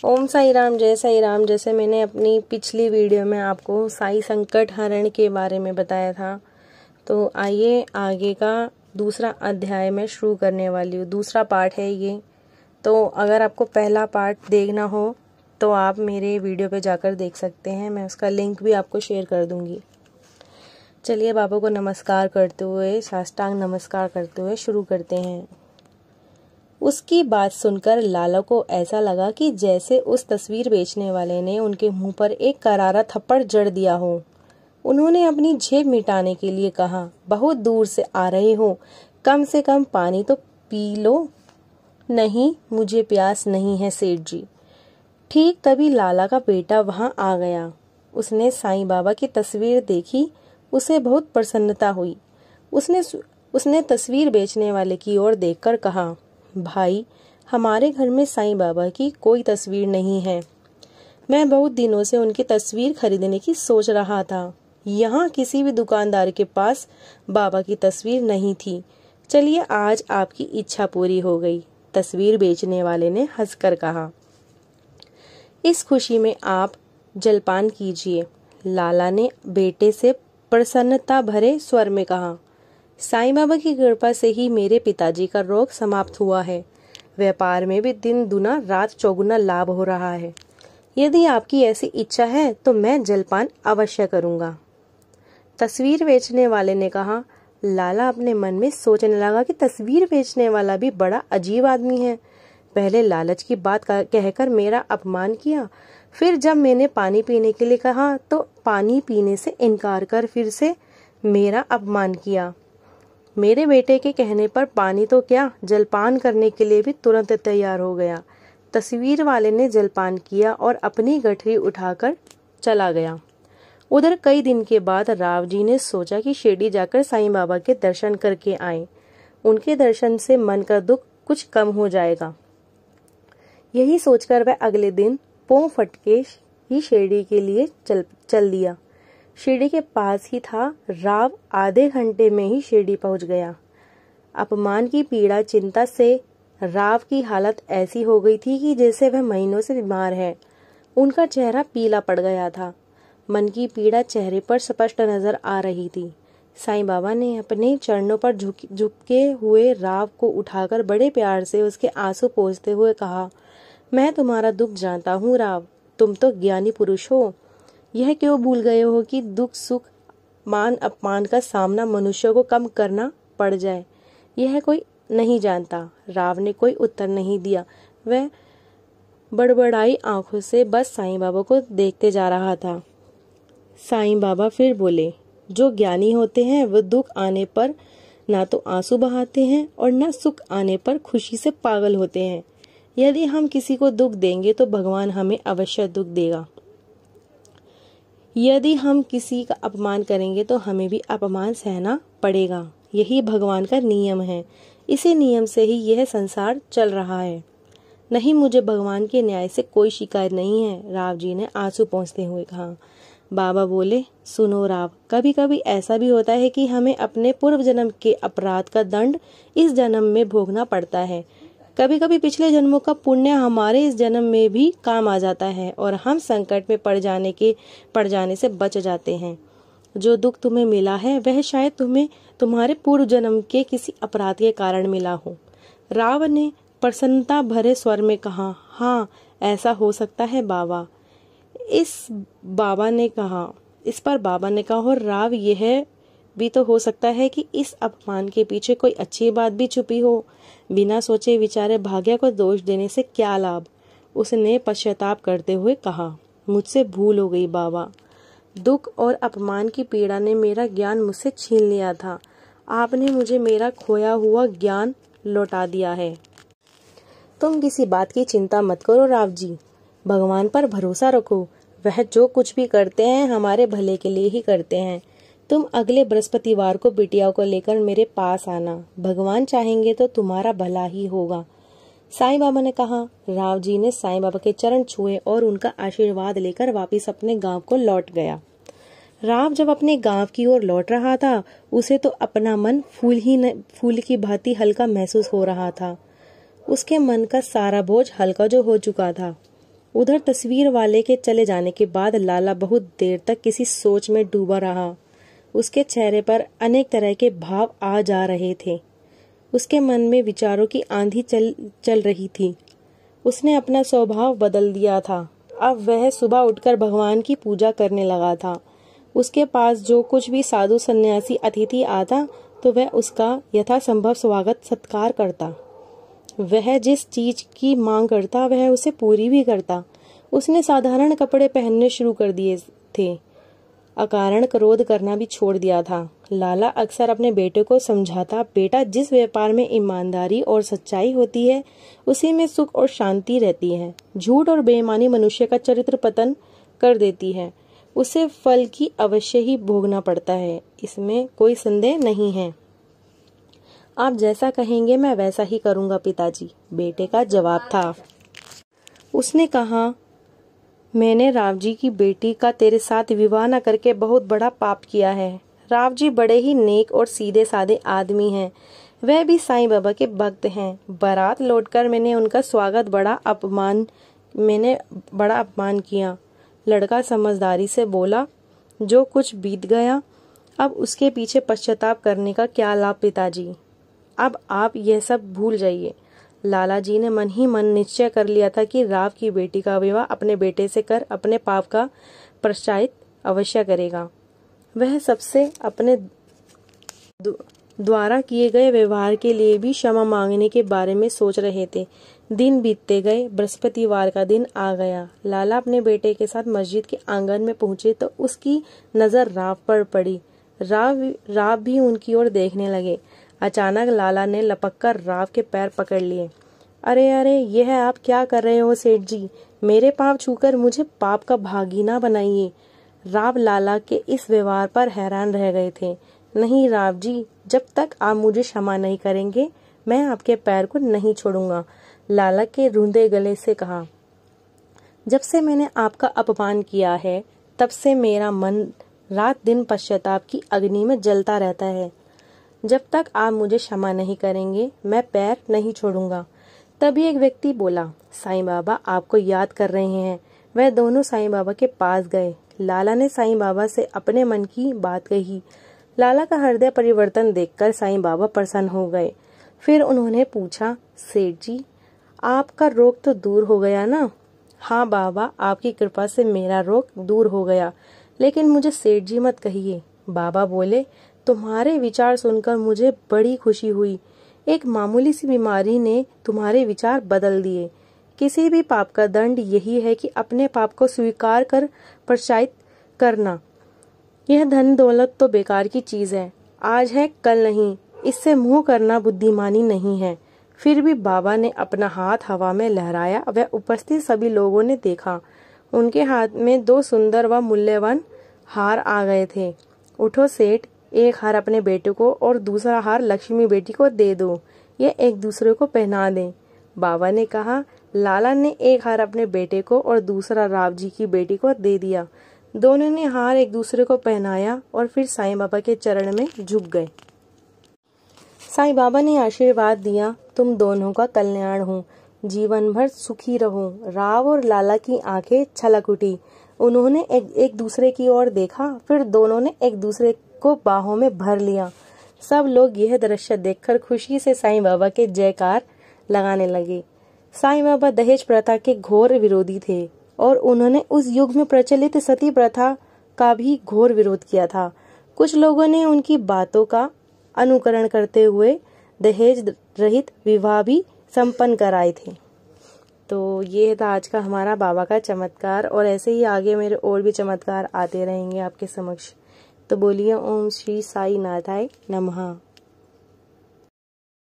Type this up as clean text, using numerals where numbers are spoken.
ओम साई राम, जय साई राम। जैसे मैंने अपनी पिछली वीडियो में आपको साई संकट हरण के बारे में बताया था, तो आइए आगे का दूसरा अध्याय में शुरू करने वाली हूँ। दूसरा पार्ट है ये। तो अगर आपको पहला पार्ट देखना हो तो आप मेरे वीडियो पे जाकर देख सकते हैं। मैं उसका लिंक भी आपको शेयर कर दूंगी। चलिए बाबा को नमस्कार करते हुए, साष्टांग नमस्कार करते हुए शुरू करते हैं। उसकी बात सुनकर लाला को ऐसा लगा कि जैसे उस तस्वीर बेचने वाले ने उनके मुंह पर एक करारा थप्पड़ जड़ दिया हो। उन्होंने अपनी झेप मिटाने के लिए कहा, बहुत दूर से आ रहे हो, कम से कम पानी तो पी लो। नहीं, मुझे प्यास नहीं है सेठ जी। ठीक तभी लाला का बेटा वहां आ गया। उसने साईं बाबा की तस्वीर देखी। उसे बहुत प्रसन्नता हुई। उसने तस्वीर बेचने वाले की ओर देखकर कहा, भाई, हमारे घर में साईं बाबा की कोई तस्वीर नहीं है। मैं बहुत दिनों से उनकी तस्वीर खरीदने की सोच रहा था। यहाँ किसी भी दुकानदार के पास बाबा की तस्वीर नहीं थी। चलिए, आज आपकी इच्छा पूरी हो गई, तस्वीर बेचने वाले ने हंसकर कहा। इस खुशी में आप जलपान कीजिए, लाला ने बेटे से प्रसन्नता भरे स्वर में कहा। साईं बाबा की कृपा से ही मेरे पिताजी का रोग समाप्त हुआ है। व्यापार में भी दिन दुना रात चौगुना लाभ हो रहा है। यदि आपकी ऐसी इच्छा है तो मैं जलपान अवश्य करूंगा। तस्वीर बेचने वाले ने कहा। लाला अपने मन में सोचने लगा कि तस्वीर बेचने वाला भी बड़ा अजीब आदमी है। पहले लालच की बात कहकर मेरा अपमान किया, फिर जब मैंने पानी पीने के लिए कहा तो पानी पीने से इनकार कर फिर से मेरा अपमान किया। मेरे बेटे के कहने पर पानी तो क्या, जलपान करने के लिए भी तुरंत तैयार हो गया। तस्वीर वाले ने जलपान किया और अपनी गठरी उठाकर चला गया। उधर कई दिन के बाद राव जी ने सोचा कि शिरडी जाकर साईं बाबा के दर्शन करके आए। उनके दर्शन से मन का दुख कुछ कम हो जाएगा। यही सोचकर वह अगले दिन पों फटके ही शिरडी के लिए चल दिया। शिरडी के पास ही था। राव आधे घंटे में ही शिरडी पहुंच गया। अपमान की पीड़ा चिंता से राव की हालत ऐसी हो गई थी कि जैसे वह महीनों से बीमार है। उनका चेहरा पीला पड़ गया था। मन की पीड़ा चेहरे पर स्पष्ट नजर आ रही थी। साईं बाबा ने अपने चरणों पर झुके हुए राव को उठाकर बड़े प्यार से उसके आंसू पोंछते हुए कहा, मैं तुम्हारा दुख जानता हूँ राव, तुम तो ज्ञानी पुरुष हो। यह क्यों भूल गए हो कि दुख सुख मान अपमान का सामना मनुष्य को कम करना पड़ जाए, यह कोई नहीं जानता। राव ने कोई उत्तर नहीं दिया। वह बड़बड़ाई आंखों से बस साईं बाबा को देखते जा रहा था। साईं बाबा फिर बोले, जो ज्ञानी होते हैं वह दुख आने पर ना तो आंसू बहाते हैं और ना सुख आने पर खुशी से पागल होते हैं। यदि हम किसी को दुख देंगे तो भगवान हमें अवश्य दुख देगा। यदि हम किसी का अपमान करेंगे तो हमें भी अपमान सहना पड़ेगा। यही भगवान का नियम है। इसी नियम से ही यह संसार चल रहा है। नहीं, मुझे भगवान के न्याय से कोई शिकायत नहीं है, राव जी ने आंसू पोंछते हुए कहा। बाबा बोले, सुनो राव, कभी कभी ऐसा भी होता है कि हमें अपने पूर्व जन्म के अपराध का दंड इस जन्म में भोगना पड़ता है। कभी कभी पिछले जन्मों का पुण्य हमारे इस जन्म में भी काम आ जाता है और हम संकट में पड़ जाने से बच जाते हैं। जो दुख तुम्हें मिला है वह शायद तुम्हें तुम्हारे पूर्व जन्म के किसी अपराध के कारण मिला हो। राव ने प्रसन्नता भरे स्वर में कहा, हाँ, ऐसा हो सकता है बाबा। इस पर बाबा ने कहा, और राव, यह भी तो हो सकता है कि इस अपमान के पीछे कोई अच्छी बात भी छुपी हो। बिना सोचे विचारे भाग्य को दोष देने से क्या लाभ। उसने पश्चाताप करते हुए कहा, मुझसे भूल हो गई बाबा। दुख और अपमान की पीड़ा ने मेरा ज्ञान मुझसे छीन लिया था। आपने मुझे मेरा खोया हुआ ज्ञान लौटा दिया है। तुम किसी बात की चिंता मत करो राव जी, भगवान पर भरोसा रखो। वह जो कुछ भी करते हैं हमारे भले के लिए ही करते हैं। तुम अगले बृहस्पतिवार को बिटिया को लेकर मेरे पास आना। भगवान चाहेंगे तो तुम्हारा भला ही होगा, साईं बाबा ने कहा। राव जी ने साईं बाबा के चरण छुए और उनका आशीर्वाद लेकर वापस अपने गांव को लौट गया। राव जब अपने गांव की ओर लौट रहा था, उसे तो अपना मन फूल की भांति हल्का महसूस हो रहा था। उसके मन का सारा बोझ हल्का जो हो चुका था। उधर तस्वीर वाले के चले जाने के बाद लाला बहुत देर तक किसी सोच में डूबा रहा। उसके चेहरे पर अनेक तरह के भाव आ जा रहे थे। उसके मन में विचारों की आंधी चल रही थी। उसने अपना स्वभाव बदल दिया था। अब वह सुबह उठकर भगवान की पूजा करने लगा था। उसके पास जो कुछ भी साधु सन्यासी अतिथि आता तो वह उसका यथासंभव स्वागत सत्कार करता। वह जिस चीज की मांग करता वह उसे पूरी भी करता। उसने साधारण कपड़े पहनने शुरू कर दिए थे। अकारण क्रोध करना भी छोड़ दिया था। लाला अक्सर अपने बेटे को समझाता, बेटा, जिस व्यापार में ईमानदारी और सच्चाई होती है उसी में सुख और शांति रहती है। झूठ और बेईमानी मनुष्य का चरित्र पतन कर देती है। उसे फल की अवश्य ही भोगना पड़ता है, इसमें कोई संदेह नहीं है। आप जैसा कहेंगे मैं वैसा ही करूंगा पिताजी, बेटे का जवाब था। उसने कहा, मैंने राव जी की बेटी का तेरे साथ विवाह न करके बहुत बड़ा पाप किया है। राव जी बड़े ही नेक और सीधे साधे आदमी हैं। वह भी साईं बाबा के भक्त हैं। बारात लौटकर मैंने उनका स्वागत बड़ा अपमान किया। लड़का समझदारी से बोला, जो कुछ बीत गया अब उसके पीछे पश्चाताप करने का क्या लाभ पिताजी। अब आप यह सब भूल जाइए। लाला जी ने मन ही मन निश्चय कर लिया था कि राव की बेटी का विवाह अपने बेटे से कर अपने पाप का प्रायश्चित अवश्य करेगा। वह सबसे अपने द्वारा किए गए व्यवहार के लिए भी क्षमा मांगने के बारे में सोच रहे थे। दिन बीतते गए। बृहस्पतिवार का दिन आ गया। लाला अपने बेटे के साथ मस्जिद के आंगन में पहुंचे तो उसकी नजर राव पर पड़ी। राव भी उनकी ओर देखने लगे। अचानक लाला ने लपककर राव के पैर पकड़ लिए। अरे अरे, यह आप क्या कर रहे हो सेठ जी? मेरे पांव छूकर मुझे पाप का भागी ना बनाइए। राव लाला के इस व्यवहार पर हैरान रह गए थे। नहीं राव जी, जब तक आप मुझे क्षमा नहीं करेंगे मैं आपके पैर को नहीं छोड़ूंगा। लाला के रूंधे गले से कहा, जब से मैंने आपका अपमान किया है तब से मेरा मन रात दिन पश्चाताप की अग्नि में जलता रहता है। जब तक आप मुझे क्षमा नहीं करेंगे मैं पैर नहीं छोड़ूंगा। तभी एक व्यक्ति बोला, साईं बाबा आपको याद कर रहे हैं। वह दोनों साईं बाबा के पास गए। लाला ने साईं बाबा से अपने मन की बात कही। लाला का हृदय परिवर्तन देखकर साईं बाबा प्रसन्न हो गए। फिर उन्होंने पूछा, सेठ जी आपका रोग तो दूर हो गया ना? हाँ बाबा, आपकी कृपा से मेरा रोग दूर हो गया, लेकिन मुझे सेठ जी मत कहिए। बाबा बोले, तुम्हारे विचार सुनकर मुझे बड़ी खुशी हुई। एक मामूली सी बीमारी ने तुम्हारे विचार बदल दिए। किसी भी पाप का दंड यही है कि अपने पाप को स्वीकार कर प्रायश्चित करना। यह धन दौलत तो बेकार की चीज है, आज है कल नहीं, इससे मोह करना बुद्धिमानी नहीं है। फिर भी बाबा ने अपना हाथ हवा में लहराया। वह उपस्थित सभी लोगों ने देखा। उनके हाथ में 2 सुंदर व मूल्यवान हार आ गए थे। उठो सेठ, एक हार अपने बेटे को और दूसरा हार लक्ष्मी बेटी को दे दो, ये एक दूसरे को पहना दें। बाबा ने कहा। लाला ने एक हार अपने बेटे को और दूसरा राव जी की बेटी को दे दिया। दोनों ने हार एक दूसरे को पहनाया और फिर साईं बाबा के चरण में झुक गए। साईं बाबा ने आशीर्वाद दिया, तुम दोनों का कल्याण हो, जीवन भर सुखी रहो। राव और लाला की आंखें छलक उठी। उन्होंने एक दूसरे की ओर देखा, फिर दोनों ने एक दूसरे को बाहों में भर लिया। सब लोग यह दृश्य देखकर खुशी से साईं बाबा के जयकार लगाने लगे। साईं बाबा दहेज प्रथा के घोर विरोधी थे और उन्होंने उस युग में प्रचलित सती प्रथा का भी घोर विरोध किया था। कुछ लोगों ने उनकी बातों का अनुकरण करते हुए दहेज रहित विवाह भी संपन्न कराए थे। तो ये था आज का हमारा बाबा का चमत्कार, और ऐसे ही आगे मेरे और भी चमत्कार आते रहेंगे आपके समक्ष। तो बोलिए ओम श्री साई नाथाय नमः।